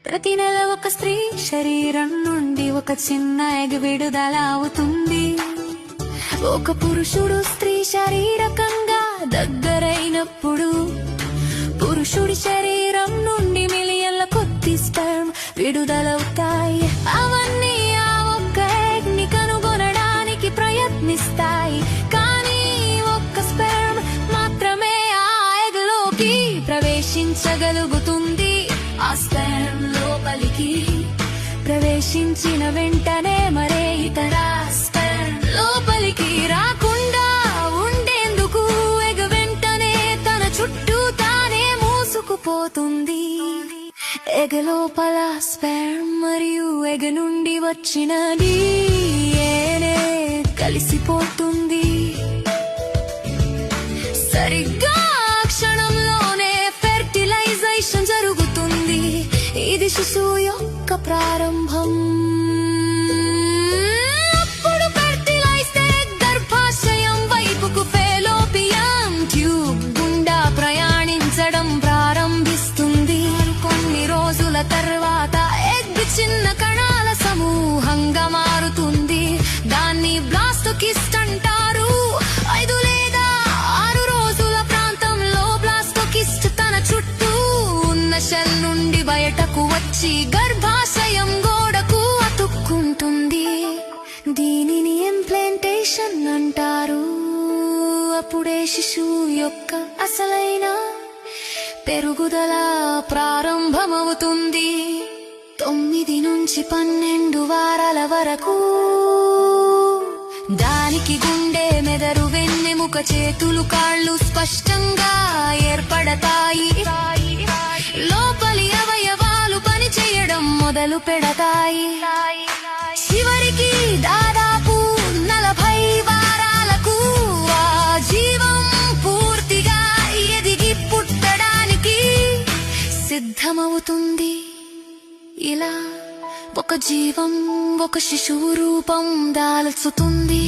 ప్రతి నెల ఒక స్త్రీ శరీరం నుండి ఒక చిన్న ఎగ్ విడుదల అవుతుంది. ఒక పురుషుడు స్త్రీ శారీరకంగా దగ్గరైనప్పుడు పురుషుడి శరీరం నుండి మిలియన్ల కొద్ది స్పెర్మ్ విడుదలవుతాయి. అవన్నీ ఆ ఒక్క ఎగ్ ని కనుగొనడానికి ప్రయత్నిస్తాయి. కానీ ఒక్క స్పెర్మ్ మాత్రమే ఆ ఎగ్ లోకి ప్రవేశించగలుగుతుంది. ఆ స్పెర్మ్ లోపలికి ప్రవేశించిన వెంటనే మరే ఇతర స్పెర్మ్ లోపలికి రాకుండా ఉండేందుకు ఎగ్ వెంటనే తన చుట్టూ తానే మూసుకుపోతుంది. ఎగ్ లోపల స్పెర్మ్ మరియు ఎగ్ నుండి వచ్చిన DNA కలిసిపోతుంది. సరిగ్గా క్షణంలోనే ఫెర్టిలైజేషన్ జరుగుతుంది. ఇది శిశువు యొక్క ప్రారంభం. అప్పుడు ఫెర్టిలైజ్ ఎగ్ గర్భాశయం వైపుకు ఫెలోపియన్ ట్యూబ్ గుండా ప్రయాణించడం ప్రారంభిస్తుంది. కొన్ని రోజుల తర్వాత ఎగ్ చిన్న కణాల సమూహంగా మారుతుంది. దాన్ని బ్లాస్టోకిస్ట్ అంటారు. 5 లేదా 6 రోజుల ప్రాంతంలో బ్లాస్టోకిస్ట్ తన చుట్టూ ఉన్న షెల్ నుండి బయటకు వచ్చి గర్భాశయం గోడకు అతుక్కుంటుంది. దీనిని ఇంప్లాంటేషన్ అంటారు. అప్పుడే శిశువు యొక్క అసలైన పెరుగుదల ప్రారంభమవుతుంది. 9 నుంచి 12 వారాల వరకు దానికి గుండె, మెదడు, వెన్నెముక, చేతులు, కాళ్ళు స్పష్టంగా ఏర్పడతాయి. లోపలి అవయవాలు పనిచేయడం మొదలు పెడతాయి. చివరికి దాదాపు 40 వారాలకు ఆ జీవం పూర్తిగా ఎదిగి పుట్టడానికి సిద్ధమవుతుంది. ఇలా ఒక జీవం ఒక శిశువు రూపం దాల్చుతుంది.